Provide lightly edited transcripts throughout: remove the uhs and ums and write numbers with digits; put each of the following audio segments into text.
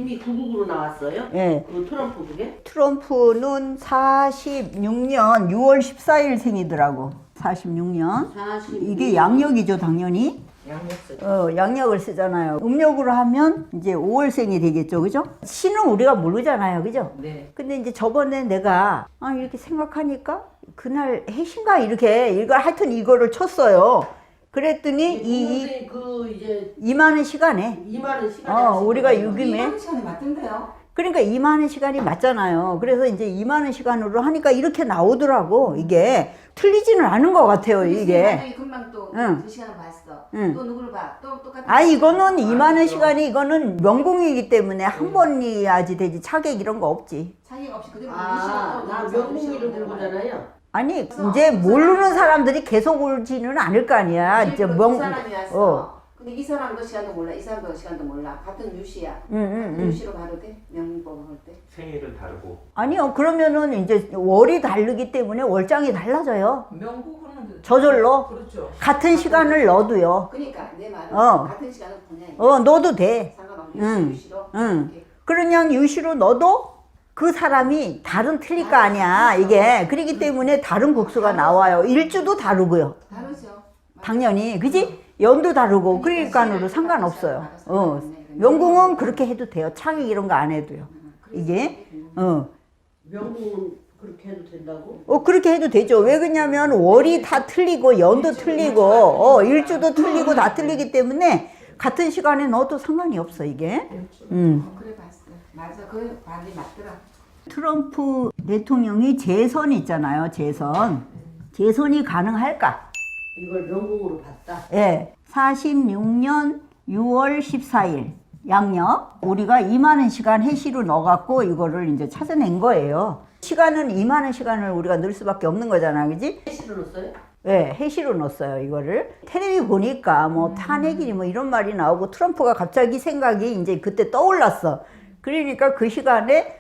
이미 9국으로 나왔어요? 예. 그 트럼프 그게? 트럼프는 46년 6월 14일 생이더라고. 46년. 46. 이게 양력이죠, 당연히. 양력. 양력을 쓰잖아요. 음력으로 하면 이제 5월생이 되겠죠, 그죠? 시는 우리가 모르잖아요, 그죠? 네. 근데 이제 저번에 내가 이렇게 생각하니까 그날 해신가 이렇게 이걸 하여튼 이거를 쳤어요. 그랬더니 이제 임하는 시간에 임하는 시간에 우리가 6임에 임하는 시간이 맞던데요? 그러니까 임하는 시간이 맞잖아요. 그래서 이제 임하는 시간으로 하니까 이렇게 나오더라고. 이게 틀리지는 않은 것 같아요, 이게. 만약에 금방 또 응. 그 시간을 봤어. 응. 또 누구를 봐? 또 똑같은. 이거는 임하는 시간이 이거는 명공이기 때문에 한 번이야지 되지. 차객 이런 거 없지. 자기가 없이 그대로 나 명봉이로 본 거잖아요. 아니 이제 모르는 사람들이 계속 올지는 않을 거 아니야. 이제 그 사람이 왔어. 근데 이 사람도 시간도 몰라. 이 사람도 시간도 몰라. 같은 유시야. 유시로 바로 돼? 명봉을 할 때? 생일을 다르고. 아니요. 그러면은 이제 월이 다르기 때문에 월장이 달라져요. 명국은 저절로. 그렇죠. 같은 시간을 넣어도요. 그러니까 내 말은 같은 시간을 보내. 넣어도 돼. 상관없는 유시로. 이렇게. 그냥 유시로 넣어도 그 사람이 다른 틀릴 거 아니야. 이게. 그렇기 때문에 다른 국수가 나와요. 일주도 다르고요. 다르죠. 당연히. 그지? 연도 다르고. 그러니까는 상관없어요. 명궁은 그렇게 해도 돼요. 차객 이런 거 안 해도요. 이게. 명봉은 그렇게 해도 된다고? 그렇게 해도 되죠. 왜 그러냐면 월이 다 틀리고 연도 틀리고 일주도 틀리고 다 틀리기 때문에 같은 시간에 넣어도 상관이 없어 이게. 그래 봤어. 맞아. 그 말이 맞더라. 트럼프 대통령이 재선 있잖아요. 재선이 가능할까? 이걸 명봉으로 봤다. 예. 46년 6월 14일 양력 우리가 임하는 시간 해시로 넣어갖고 이거를 이제 찾아낸 거예요. 시간은 임하는 시간을 우리가 넣을 수밖에 없는 거잖아, 그지? 해시로 넣었어요? 네, 해시로 넣었어요, 이거를. 텔레비 보니까 뭐 탄핵이니 뭐 이런 말이 나오고 트럼프가 갑자기 생각이 이제 그때 떠올랐어. 그러니까 그 시간에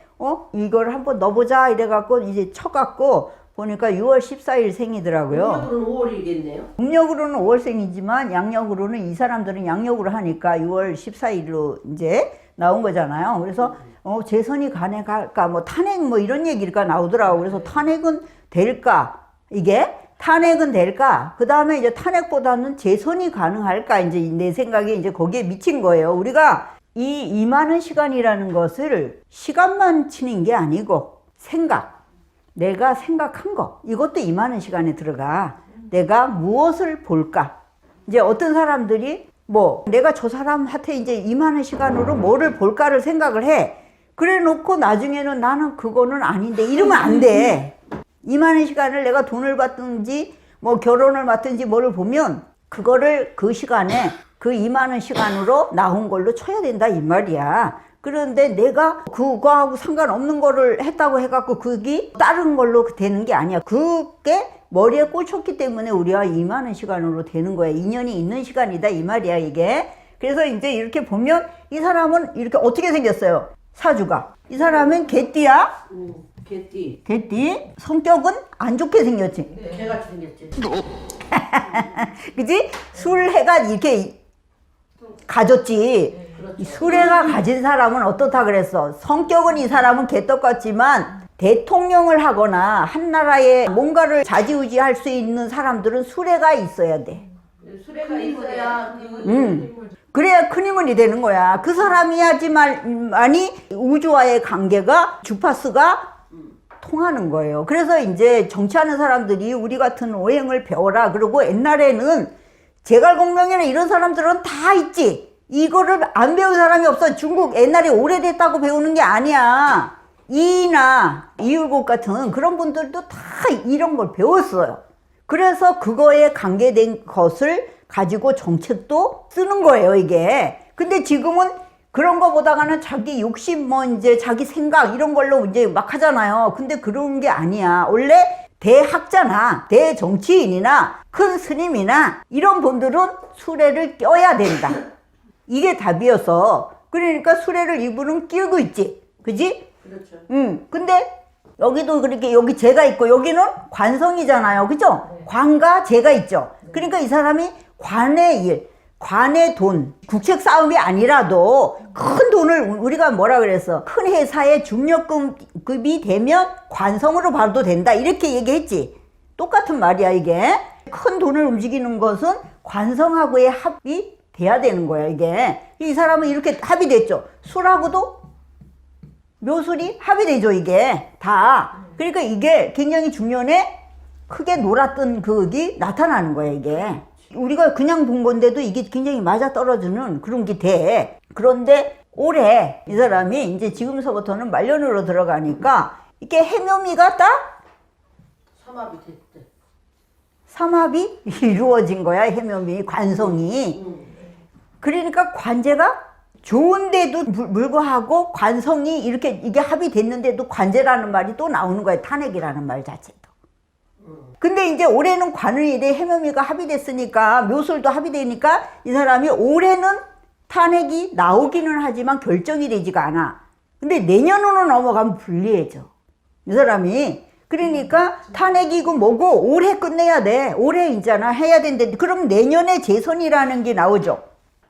이걸 한번 넣어보자 이래갖고 이제 쳐갖고 보니까 6월 14일 생이더라고요. 음력으로는 5월이겠네요. 음력으로는 5월생이지만 양력으로는 이 사람들은 양력으로 하니까 6월 14일로 이제 나온 거잖아요. 그래서 재선이 가능할까 뭐 탄핵 뭐 이런 얘기가 나오더라고. 그래서 탄핵은 될까? 이게 탄핵은 될까? 그 다음에 이제 탄핵보다는 재선이 가능할까? 이제 내 생각에 이제 거기에 미친 거예요. 우리가 이 임하는 시간이라는 것을 시간만 치는 게 아니고 내가 생각한 거 이것도 임하는 시간에 들어가. 내가 무엇을 볼까? 이제 어떤 사람들이 내가 저 사람한테 이제 임하는 시간으로 뭐를 볼까를 생각을 해. 그래 놓고 나중에는 나는 그거는 아닌데 이러면 안 돼. 임하는 시간을 내가 돈을 받든지 뭐 결혼을 받든지 뭐를 보면 그거를 그 시간에 그 임하는 시간으로 나온 걸로 쳐야 된다 이 말이야. 그런데 내가 그거하고 상관없는 거를 했다고 해갖고 그게 다른 걸로 되는 게 아니야. 그게 머리에 꽂혔기 때문에 우리가 임하는 시간으로 되는 거야. 인연이 있는 시간이다 이 말이야 이게. 그래서 이제 이렇게 보면 이 사람은 이렇게 어떻게 생겼어요? 사주가. 이 사람은 개띠야. 개띠. 성격은 안 좋게 생겼지. 개같이 생겼지. 그지? 술해가 이렇게 가졌지. 이 술해가 가진 사람은 어떻다 그랬어? 성격은 이 사람은 개떡 같지만 대통령을 하거나 한 나라에 뭔가를 좌지우지할 수 있는 사람들은 술해가 있어야 돼. 수레가 있어야 그래야 큰 인물이 되는 거야. 그 사람이야지만이 우주와의 관계가 주파수가 통하는 거예요. 그래서 이제 정치하는 사람들이 우리 같은 오행을 배워라. 그리고 옛날에는 제갈공명이나 이런 사람들은 다 있지. 이거를 안 배운 사람이 없어. 중국 옛날에 오래됐다고 배우는 게 아니야. 이나 이율곡 같은 그런 분들도 다 이런 걸 배웠어요. 그래서 그거에 관계된 것을 가지고 정책도 쓰는 거예요, 이게. 근데 지금은 그런 거보다가는 자기 욕심, 이제 자기 생각 이런 걸로 이제 막 하잖아요. 근데 그런 게 아니야. 원래 대학자나 대정치인이나 큰 스님이나 이런 분들은 수레를 껴야 된다. 이게 답이어서. 그러니까 수레를 이분은 끼고 있지. 그지? 그렇죠. 근데 여기도 그렇게 여기 재가 있고 여기는 관성이잖아요. 그죠? 관과 재가 있죠. 그러니까 이 사람이 관의 일, 관의 돈, 국책 싸움이 아니라도 큰 돈을 우리가 뭐라 그랬어? 큰 회사의 중력급이 되면 관성으로 봐도 된다. 이렇게 얘기했지. 똑같은 말이야, 이게. 큰 돈을 움직이는 것은 관성하고의 합이 돼야 되는 거야, 이게. 이 사람은 이렇게 합이 됐죠. 술하고도 묘술이 합이 되죠, 이게. 다. 그러니까 이게 굉장히 중년에 크게 놀았던 그게 나타나는 거야, 이게. 우리가 그냥 본 건데도 이게 굉장히 맞아떨어지는 그런 게 돼. 그런데 올해 이 사람이 이제 지금서부터는 말년으로 들어가니까 이게 해묘미가 딱 삼합이 됐대. 삼합이 이루어진 거야, 해묘미, 관성이. 그러니까 관제가 좋은데도 불구하고 관성이 이렇게 이게 합이 됐는데도 관제라는 말이 또 나오는 거야, 탄핵이라는 말 자체도. 근데 이제 올해는 관을일에 해묘미가 합이 됐으니까 묘술도 합이 되니까 이 사람이 올해는 탄핵이 나오기는 하지만 결정이 되지가 않아. 근데 내년으로 넘어가면 불리해져, 이 사람이. 그러니까 탄핵이고 뭐고 올해 끝내야 돼. 올해 있잖아, 해야 된대. 그럼 내년에 재선이라는 게 나오죠.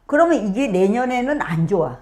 그러면 이게 내년에는 안 좋아.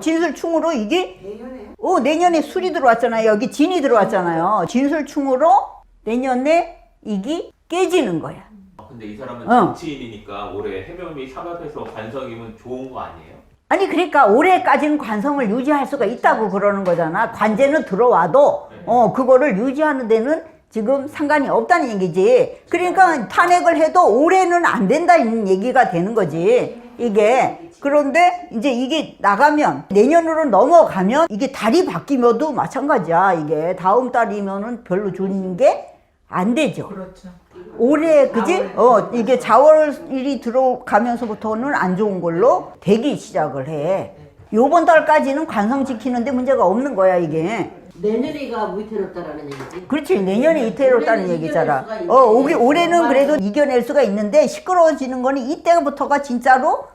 진술충으로 이게 내년에요? 내년에 술이 들어왔잖아요. 여기 진이 들어왔잖아요. 진술충으로 내년에 이게 깨지는 거야. 근데 이 사람은 정치인이니까 올해 해묘미 삼합해서 관성이면 좋은 거 아니에요? 아니 그러니까 올해까지는 관성을 유지할 수가 있다고 그러는 거잖아. 관제는 들어와도 그거를 유지하는 데는 지금 상관이 없다는 얘기지. 그러니까 탄핵을 해도 올해는 안 된다는 얘기가 되는 거지, 이게. 그런데 이제 이게 나가면 내년으로 넘어가면 이게 달이 바뀌면도 마찬가지야. 이게 다음 달이면은 별로 좋은 게 안 되죠. 그렇죠. 올해 그지? 이게 자월일이 들어가면서부터는 안 좋은 걸로 되기 시작을 해. 요번 달까지는 관성 지키는데 문제가 없는 거야, 이게. 내년이가 위태롭다라는 얘기지. 그렇지, 내년에 이태롭다는 올해는 얘기잖아. 이겨낼 수가 있는데 올해는 그래도 이겨낼 수가 있는데 시끄러워지는 거는 이때부터가 진짜로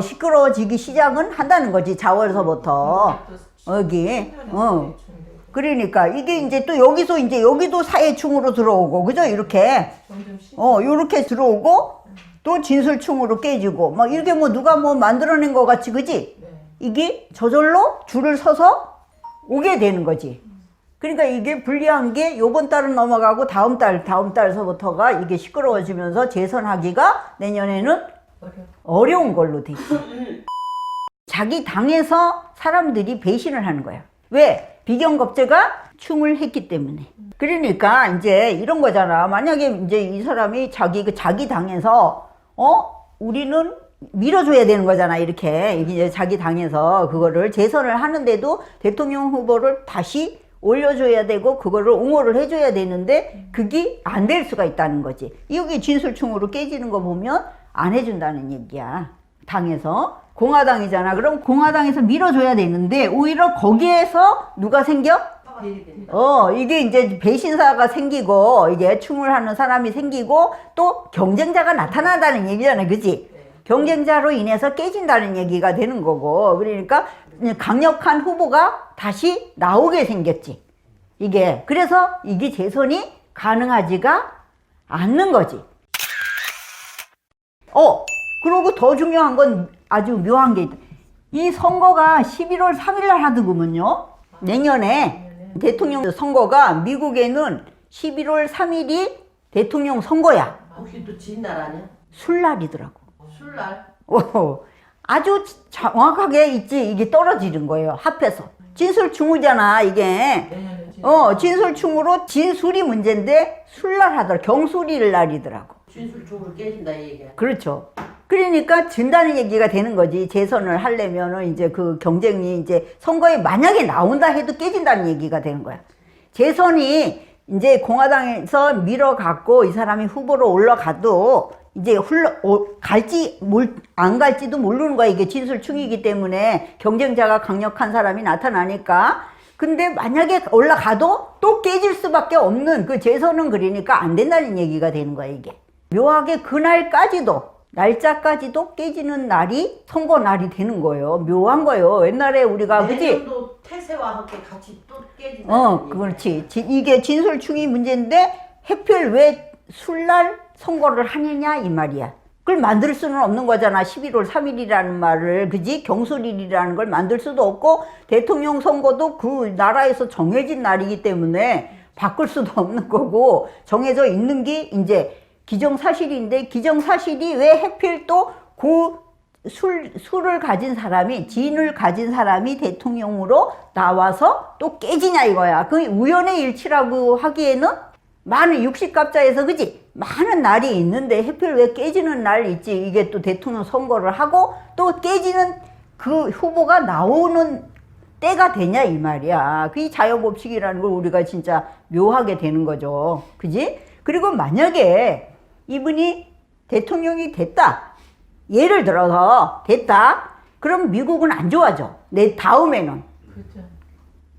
시끄러워지기 시작은 한다는 거지, 자월서부터. 여기. 그러니까 이게 이제 또 여기서 이제 여기도 사해충으로 들어오고, 그죠? 이렇게. 요렇게 들어오고 또 진술충으로 깨지고 막 이렇게 뭐 누가 뭐 만들어낸 것 같이, 그지? 이게 저절로 줄을 서서 오게 되는 거지. 그러니까 이게 불리한 게 요번 달은 넘어가고 다음 달서부터가 이게 시끄러워지면서 재선하기가 내년에는 어려운 걸로 돼 있어. 자기 당에서 사람들이 배신을 하는 거야. 왜? 비경겁제가 충을 했기 때문에. 그러니까 이제 이런 거잖아. 만약에 이제 이 사람이 자기 당에서 우리는 밀어줘야 되는 거잖아. 이렇게 이제 자기 당에서 그거를 재선을 하는데도 대통령 후보를 다시 올려줘야 되고 그거를 옹호를 해줘야 되는데 그게 안 될 수가 있다는 거지. 여기 진술충으로 깨지는 거 보면 안 해준다는 얘기야. 당에서. 공화당이잖아. 그럼 공화당에서 밀어줘야 되는데 오히려 거기에서 누가 생겨? 이게 이제 배신사가 생기고 이게 충을 하는 사람이 생기고 또 경쟁자가 나타난다는 얘기잖아, 그지? 경쟁자로 인해서 깨진다는 얘기가 되는 거고, 그러니까 강력한 후보가 다시 나오게 생겼지, 이게. 그래서 이게 재선이 가능하지가 않는 거지. 그리고 더 중요한 건 아주 묘한 게 있다. 이 선거가 11월 3일 날 하더구먼요. 내년에 대통령 선거가 미국에는 11월 3일이 대통령 선거야. 혹시 또 진날 아니야? 술날이더라고. 술날? 아주 정확하게 있지. 이게 떨어지는 거예요, 합해서. 진술충우잖아, 이게. 진술충으로 진술이 문제인데 술날 하더라. 경술일 날이더라고. 진술충으로 깨진다 이 얘기야. 그렇죠. 그러니까 진다는 얘기가 되는 거지. 재선을 하려면은 이제 그 경쟁이 이제 선거에 만약에 나온다 해도 깨진다는 얘기가 되는 거야. 재선이 이제 공화당에서 밀어갖고 이 사람이 후보로 올라가도 이제 갈지 안 갈지도 모르는 거야. 이게 진술충이기 때문에 경쟁자가 강력한 사람이 나타나니까. 근데 만약에 올라가도 또 깨질 수밖에 없는 그 재선은 그러니까 안 된다는 얘기가 되는 거야, 이게. 묘하게 그날까지도 날짜까지도 깨지는 날이 선거 날이 되는 거예요. 묘한 거예요. 옛날에 우리가 그지? 내년도 태세와 함께 같이 또 깨진다. 그렇지. 이게 진술충이 문제인데 하필 왜 술날 선거를 하느냐 이 말이야. 그걸 만들 수는 없는 거잖아. 11월 3일이라는 말을, 그지? 경술일이라는 걸 만들 수도 없고, 대통령 선거도 그 나라에서 정해진 날이기 때문에 바꿀 수도 없는 거고, 정해져 있는 게 이제 기정사실인데, 기정사실이 왜 하필 또 술을 가진 사람이, 진을 가진 사람이 대통령으로 나와서 또 깨지냐 이거야. 그 우연의 일치라고 하기에는 많은 60갑자에서 그지? 많은 날이 있는데 하필 왜 깨지는 날 있지? 이게 또 대통령 선거를 하고 또 깨지는 그 후보가 나오는 때가 되냐 이 말이야. 그게 자연법칙이라는 걸 우리가 진짜 묘하게 되는 거죠. 그지? 그리고 만약에 이분이 대통령이 됐다. 예를 들어서 됐다. 그럼 미국은 안 좋아져. 내 다음에는. 그렇죠.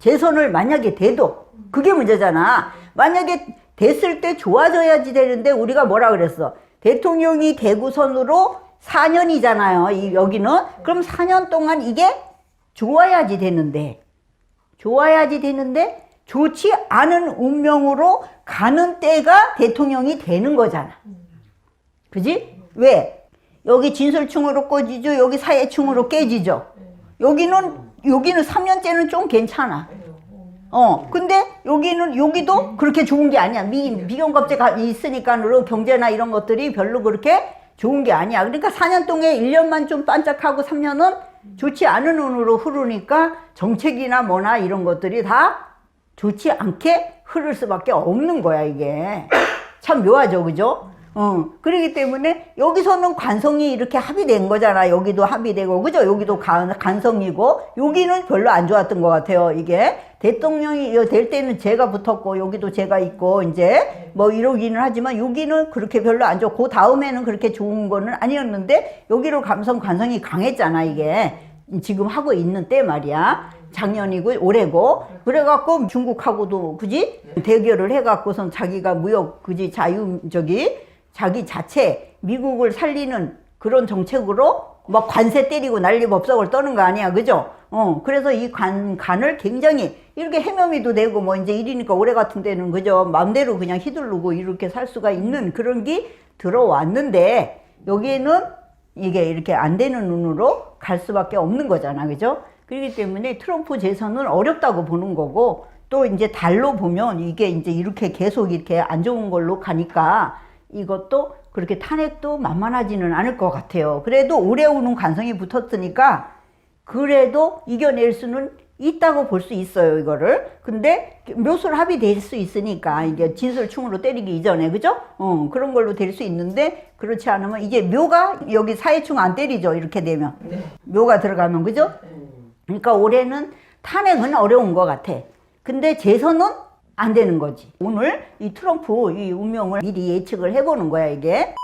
재선을 만약에 돼도 그게 문제잖아. 만약에 됐을 때 좋아져야지 되는데 우리가 뭐라 그랬어? 대통령이 되고선으로 4년이잖아요. 여기는. 그럼 4년 동안 이게 좋아야지 되는데 좋지 않은 운명으로 가는 때가 대통령이 되는 거잖아. 그지? 왜? 여기 진술충으로 꺼지죠. 여기 사회충으로 깨지죠. 여기는 3년째는 좀 괜찮아. 근데 여기도 그렇게 좋은 게 아니야. 미경갑제가 있으니까 경제나 이런 것들이 별로 그렇게 좋은 게 아니야. 그러니까 4년 동안 1년만 좀 반짝하고 3년은 좋지 않은 운으로 흐르니까 정책이나 뭐나 이런 것들이 다 좋지 않게 흐를 수밖에 없는 거야, 이게. 참 묘하죠, 그죠? 그렇기 때문에 여기서는 관성이 이렇게 합의된 거잖아. 여기도 합의되고, 그죠? 여기도 간성이고, 여기는 별로 안 좋았던 것 같아요. 이게 대통령이 될 때는 제가 붙었고, 여기도 제가 있고, 이제 뭐 이러기는 하지만 여기는 그렇게 별로 안 좋고, 그 다음에는 그렇게 좋은 거는 아니었는데, 여기로 관성이 강했잖아, 이게. 지금 하고 있는 때 말이야. 작년이고 올해고 그래갖고 중국하고도 그지 대결을 해갖고선 자기가 무역 그지 자기 자체 미국을 살리는 그런 정책으로 막 관세 때리고 난리법석을 떠는 거 아니야, 그죠? 그래서 이 간을 굉장히 이렇게 해면이도 되고 뭐 이제 일이니까 올해 같은 데는 그죠 마음대로 그냥 휘두르고 이렇게 살 수가 있는 그런 게 들어왔는데 여기에는 이게 이렇게 안 되는 눈으로 갈 수밖에 없는 거잖아, 그죠? 그렇기 때문에 트럼프 재선은 어렵다고 보는 거고 또 이제 달로 보면 이게 이제 이렇게 계속 이렇게 안 좋은 걸로 가니까 이것도 그렇게 탄핵도 만만하지는 않을 것 같아요. 그래도 오래 오는 관성이 붙었으니까 그래도 이겨낼 수는 있다고 볼 수 있어요, 이거를. 근데 묘술 합의될 수 있으니까 이게 진술충으로 때리기 이전에, 그죠? 그런 걸로 될 수 있는데 그렇지 않으면 이제 묘가 여기 사회충 안 때리죠, 이렇게 되면. 네. 묘가 들어가면, 그죠? 그러니까 올해는 탄핵은 어려운 것 같아. 근데 재선은 안 되는 거지. 오늘 이 트럼프 이 운명을 미리 예측을 해보는 거야, 이게.